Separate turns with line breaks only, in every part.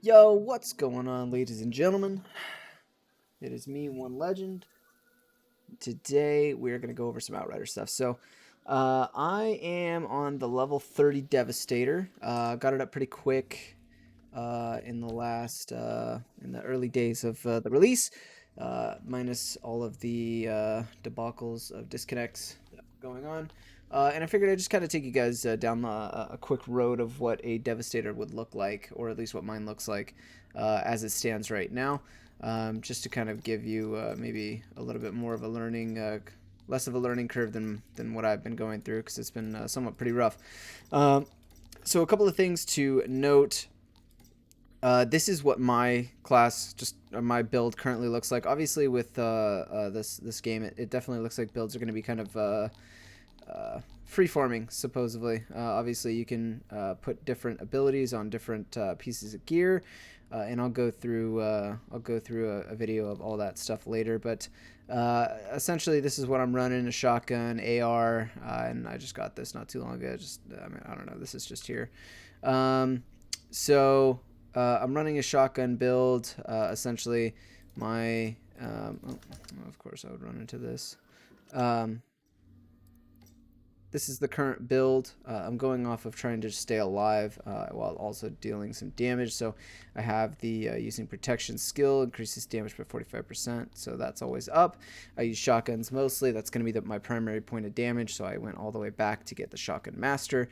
Yo, what's going on, ladies and gentlemen? It is me, One Legend. Today we're going to go over some Outriders stuff. I am on the level 30 Devastator. Got it up pretty quick in the early days of the release, minus all of the debacles of disconnects going on. And I figured I'd just kind of take you guys down a quick road of what a Devastator would look like, or at least what mine looks like as it stands right now, just to kind of give you maybe a little bit more of a less of a learning curve than what I've been going through, because it's been somewhat pretty rough. So a couple of things to note. This is what my class, my build currently looks like. Obviously, with this game, it definitely looks like builds are going to be kind of free-forming, supposedly. Obviously, you can put different abilities on different pieces of gear, and I'll go through a video of all that stuff later. But essentially, this is what I'm running: a shotgun, AR, and I just got this not too long ago. I don't know. This is just here. So I'm running a shotgun build. Essentially, of course, I would run into this. This is the current build. I'm going off of trying to stay alive while also dealing some damage. So I have the using protection skill, increases damage by 45%. So that's always up. I use shotguns mostly. That's going to be my primary point of damage. So I went all the way back to get the shotgun master.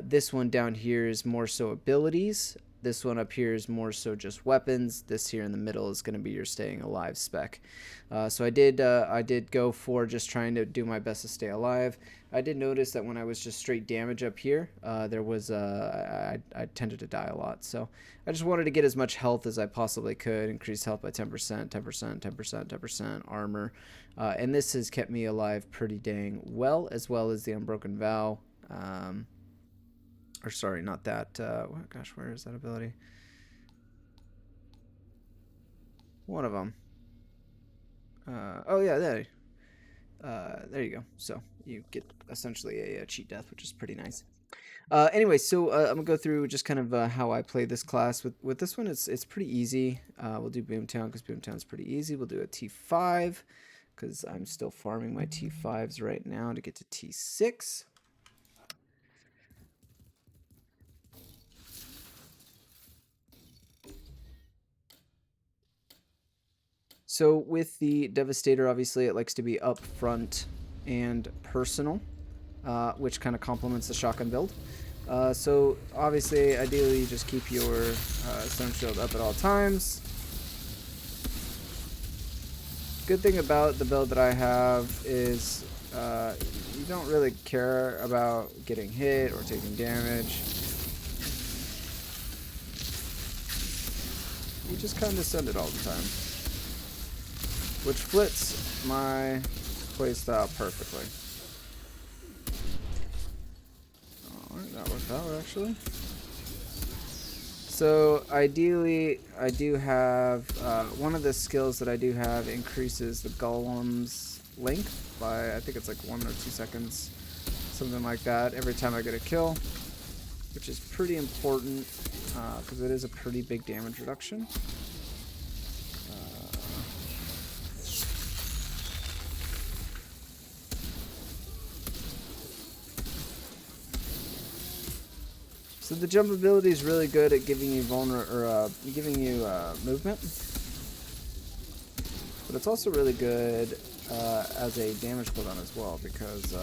This one down here is more so abilities. This one up here is more so just weapons. This here in the middle is going to be your staying alive spec. So I did go for just trying to do my best to stay alive. I did notice that when I was just straight damage up here, there was I tended to die a lot. So I just wanted to get as much health as I possibly could. Increase health by 10%, 10%, 10%, 10% armor, and this has kept me alive pretty dang well, as well as the Unbroken Vow. Or sorry, not that. Gosh, where is that ability? One of them. Oh yeah, there you go. So you get essentially a cheat death, which is pretty nice. Anyway, so I'm gonna go through just kind of how I play this class. With this one, it's pretty easy. We'll do Boomtown because Boomtown's pretty easy. We'll do a T5 because I'm still farming my T5s right now to get to T6. So with the Devastator, obviously it likes to be upfront and personal, which kind of complements the shotgun build. So obviously, ideally, you just keep your stone shield up at all times. Good thing about the build that I have is you don't really care about getting hit or taking damage. You just kind of send it all the time, which fits my playstyle perfectly. Alright, that worked out actually. So ideally, I do have one of the skills that I do have increases the golem's length by, I think it's like 1 or 2 seconds, something like that, every time I get a kill, which is pretty important because it is a pretty big damage reduction. So the jump ability is really good at giving you movement, but it's also really good as a damage cooldown as well, because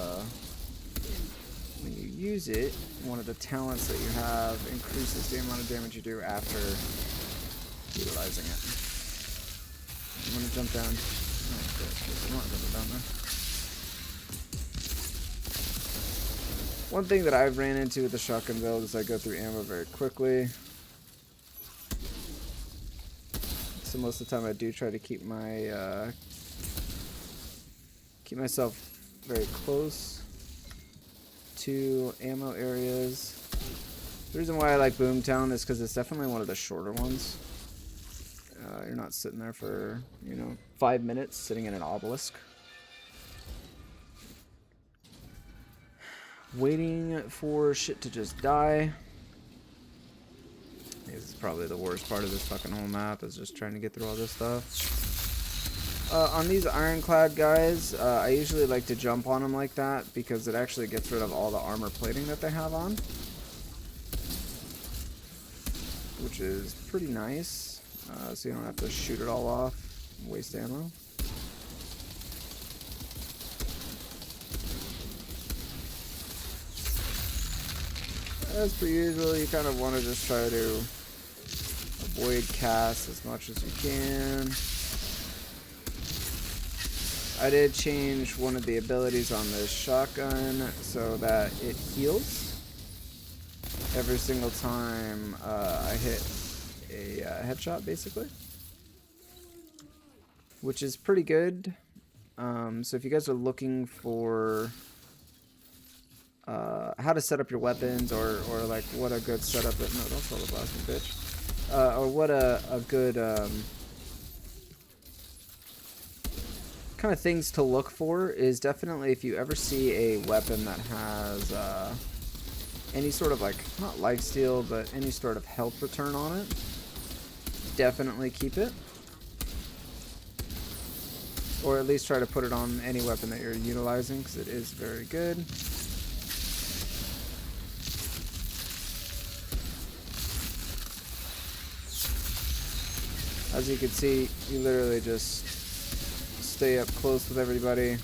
when you use it, one of the talents that you have increases the amount of damage you do after utilizing it. I'm gonna jump down. Oh, I'm not jumping down there. One thing that I've ran into with the shotgun build is I go through ammo very quickly. So most of the time I do try to keep myself very close to ammo areas. The reason why I like Boomtown is because it's definitely one of the shorter ones. You're not sitting there for, 5 minutes sitting in an obelisk, waiting for shit to just die. This is probably the worst part of this fucking whole map, is just trying to get through all this stuff. On these ironclad guys, I usually like to jump on them like that because it actually gets rid of all the armor plating that they have on, which is pretty nice, so you don't have to shoot it all off and waste ammo. As per usual, you kind of want to just try to avoid casts as much as you can. I did change one of the abilities on this shotgun so that it heals every single time I hit a headshot, basically, which is pretty good. So if you guys are looking for how to set up your weapons, or like what a good setup is, no, don't throw the blasting bitch, or what a good kind of things to look for, is definitely if you ever see a weapon that has any sort of, like, not lifesteal, but any sort of health return on it, definitely keep it, or at least try to put it on any weapon that you're utilizing, because it is very good. As you can see, you literally just stay up close with everybody,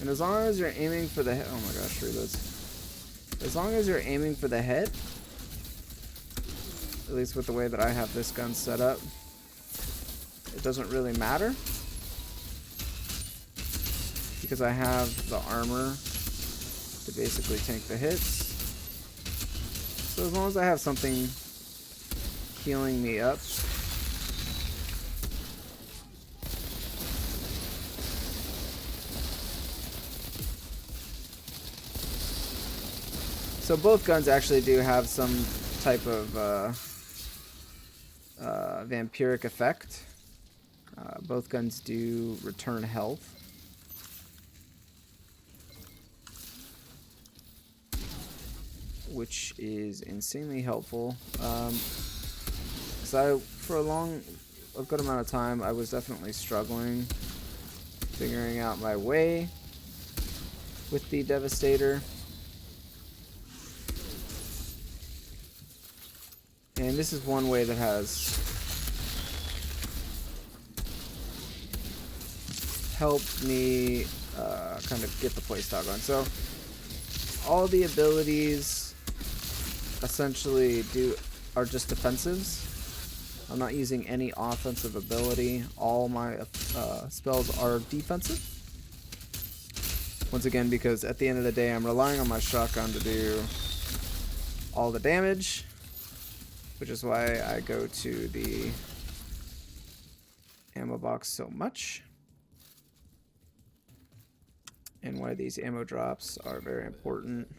and as long as you're aiming for the head, oh my gosh, reloads. As long as you're aiming for the head, at least with the way that I have this gun set up, it doesn't really matter, because I have the armor to basically tank the hits. So as long as I have something healing me up, so both guns actually do have some type of vampiric effect. Both guns do return health. Which is insanely helpful. So for a good amount of time, I was definitely struggling figuring out my way with the Devastator. And this is one way that has helped me kind of get the playstyle going. So all the abilities essentially are just defensives. I'm not using any offensive ability. All my spells are defensive. Once again, because at the end of the day, I'm relying on my shotgun to do all the damage, which is why I go to the ammo box so much, and why these ammo drops are very important.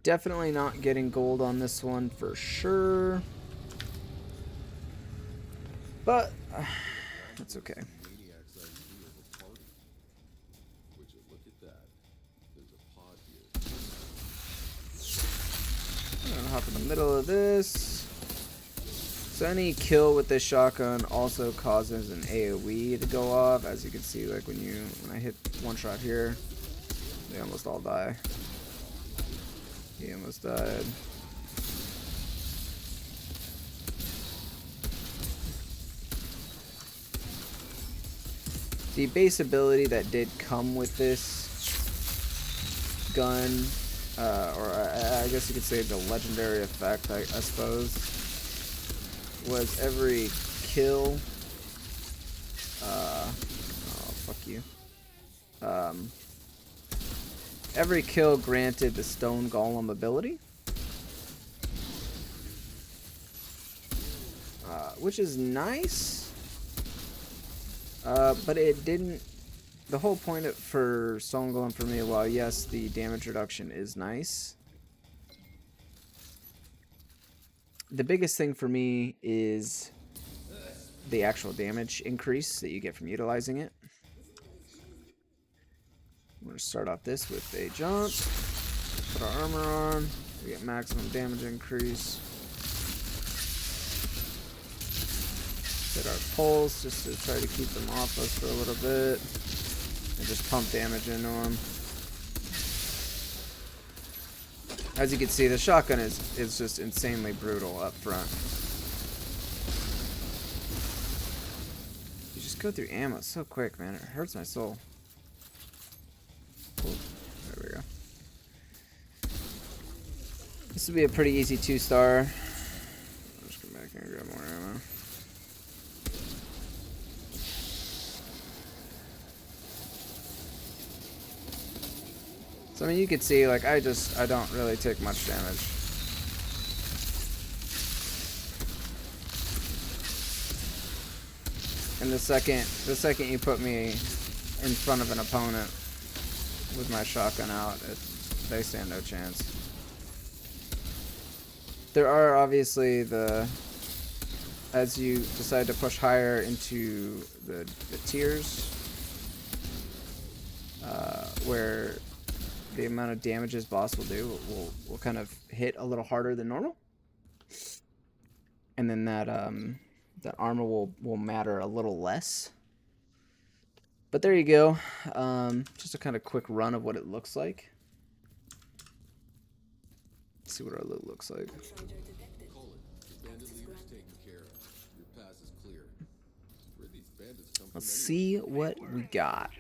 Definitely not getting gold on this one for sure, but that's okay. I'm gonna hop in the middle of this. So any kill with this shotgun also causes an AoE to go off. As you can see, like when I hit one shot here, they almost all die. He almost died. The base ability that did come with this gun, or I guess you could say the legendary effect, I suppose, was every kill. Oh, fuck you. Every kill granted the Stone Golem ability, which is nice, but it didn't. The whole point for Stone Golem for me, while yes, the damage reduction is nice, the biggest thing for me is the actual damage increase that you get from utilizing it. I'm going to start off this with a jump, put our armor on, we get maximum damage increase. hit our pulse just to try to keep them off us for a little bit. And just pump damage into them. As you can see, the shotgun is just insanely brutal up front. You just go through ammo so quick, man. It hurts my soul. Oh, there we go. This would be a pretty easy 2-star. I'll just come back here and grab more ammo. So I mean, you could see, like, I don't really take much damage. And the second you put me in front of an opponent with my shotgun out, they stand no chance. There are obviously as you decide to push higher into the tiers, where the amount of damages boss will do will kind of hit a little harder than normal, and then that armor will matter a little less. But there you go. Just a kind of quick run of what it looks like. Let's see what our loot looks like. Let's see what we got.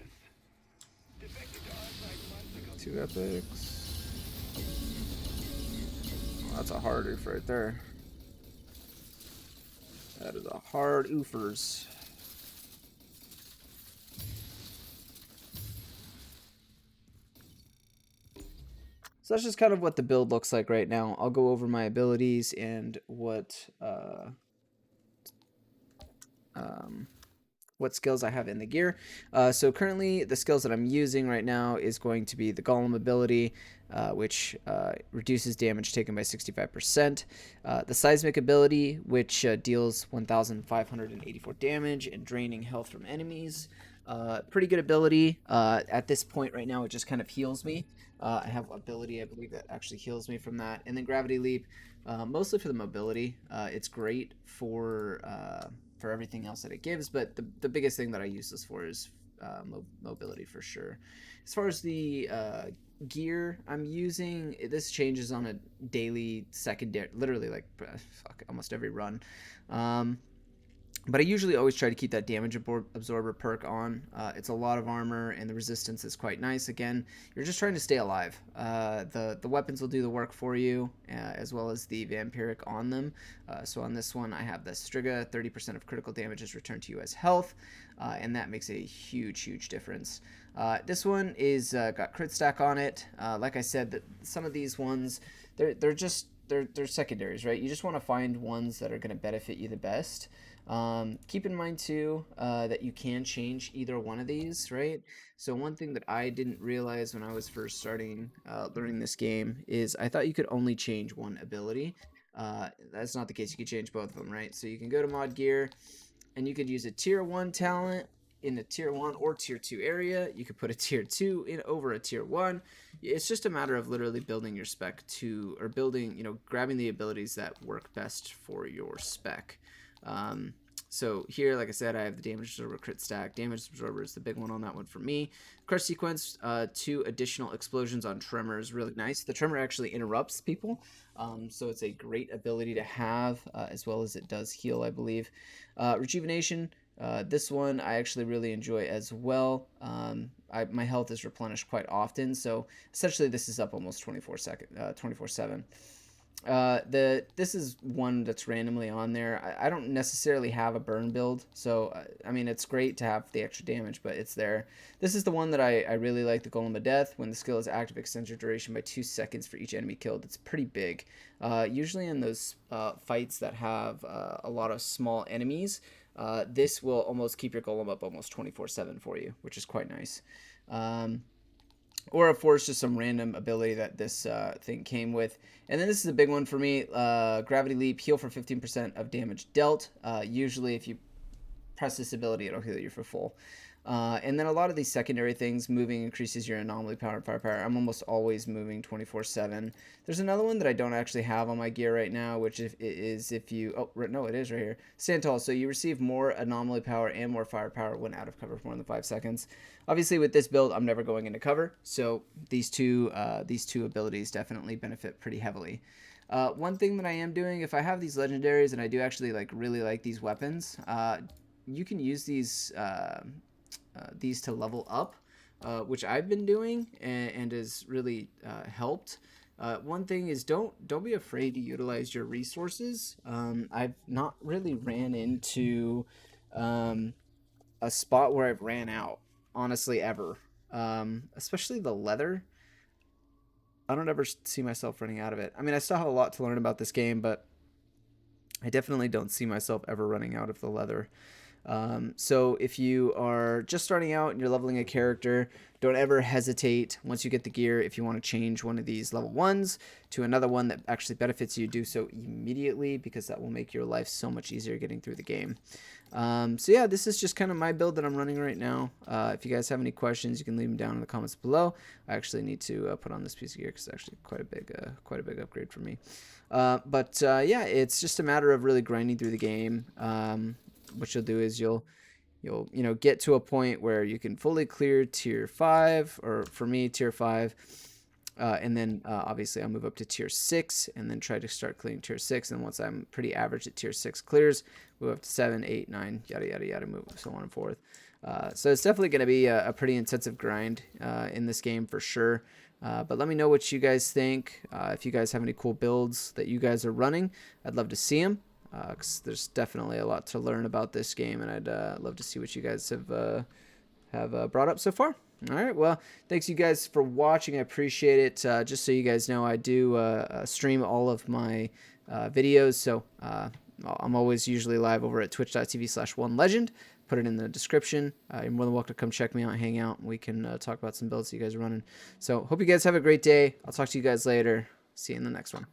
2 epics. Oh, that's a hard oof right there. That is a hard oofers. So that's just kind of what the build looks like right now. I'll go over my abilities and what skills I have in the gear. So currently the skills that I'm using right now is going to be the Golem ability, which reduces damage taken by 65%. The Seismic ability, which deals 1,584 damage and draining health from enemies. Pretty good ability. At this point right now, it just kind of heals me. I have ability, I believe, that actually heals me from that. And then Gravity Leap, mostly for the mobility. It's great for everything else that it gives, but the biggest thing that I use this for is mobility for sure. As far as the gear I'm using, this changes on a daily, secondary, literally like almost every run. But I usually always try to keep that damage absorber perk on. It's a lot of armor, and the resistance is quite nice. Again, you're just trying to stay alive. The weapons will do the work for you, as well as the vampiric on them. So on this one, I have the Striga. 30% of critical damage is returned to you as health, and that makes a huge difference. This one is got crit stack on it. Like I said, that some of these ones, they're secondaries, right? You just want to find ones that are going to benefit you the best. Keep in mind too that you can change either one of these, right? So one thing that I didn't realize when I was first starting learning this game is I thought you could only change one ability. That's not the case. You could change both of them, right? So you can go to mod gear and you could use a tier 1 talent in a tier 1 or tier 2 area. You could put a tier 2 in over a tier 1. It's just a matter of literally building your spec to, or building, grabbing the abilities that work best for your spec. So here, like I said, I have the damage absorber crit stack. Damage absorber is the big one on that one for me. Crush sequence, 2 additional explosions on tremor is really nice. The tremor actually interrupts people, so it's a great ability to have, as well as it does heal, I believe. Rejuvenation, this one I actually really enjoy as well. My health is replenished quite often, so essentially this is up almost 24/7. This is one that's randomly on there. I don't necessarily have a burn build, so I mean, it's great to have the extra damage, but it's there. This is the one that I really like, the Golem of Death. When the skill is active, extends your duration by 2 seconds for each enemy killed. It's pretty big. Usually in those fights that have a lot of small enemies, this will almost keep your golem up almost 24/7 for you, which is quite nice. Or, of course, just some random ability that this thing came with. And then this is a big one for me. Gravity Leap, heal for 15% of damage dealt. Usually, if you press this ability, it'll heal you for full. And then a lot of these secondary things, moving increases your anomaly power and firepower. I'm almost always moving 24/7. There's another one that I don't actually have on my gear right now, which is if you, oh, no, it is right here. Stand tall. So you receive more anomaly power and more firepower when out of cover for more than 5 seconds. Obviously, with this build, I'm never going into cover, so these two abilities definitely benefit pretty heavily. One thing that I am doing, if I have these legendaries and I do actually really like these weapons, you can use these to level up, which I've been doing and has really helped. One thing is don't be afraid to utilize your resources. I've not really ran into a spot where I've ran out, honestly, ever. Especially the leather. I don't ever see myself running out of it. I mean, I still have a lot to learn about this game, but I definitely don't see myself ever running out of the leather. So if you are just starting out and you're leveling a character, don't ever hesitate once you get the gear. If you want to change one of these level 1s to another one that actually benefits you, do so immediately, because that will make your life so much easier getting through the game. So yeah, this is just kind of my build that I'm running right now. If you guys have any questions, you can leave them down in the comments below. I actually need to put on this piece of gear because it's actually quite a big upgrade for me. Yeah, it's just a matter of really grinding through the game. What you'll do is you'll get to a point where you can fully clear tier 5, or for me tier 5, and then obviously I'll move up to tier 6 and then try to start clearing tier 6, and once I'm pretty average at tier 6 clears, move up to 7, 8, 9, yada yada yada, move so on and forth. So it's definitely going to be a pretty intensive grind in this game for sure. But let me know what you guys think. If you guys have any cool builds that you guys are running, I'd love to see them. Because there's definitely a lot to learn about this game, and I'd love to see what you guys have brought up so far. All right, well, thanks you guys for watching. I appreciate it. Just so you guys know, I do stream all of my videos, so I'm always usually live over at twitch.tv/onelegend. Put it in the description. You're more than welcome to come check me out, hang out, and we can talk about some builds you guys are running. So hope you guys have a great day. I'll talk to you guys later. See you in the next one.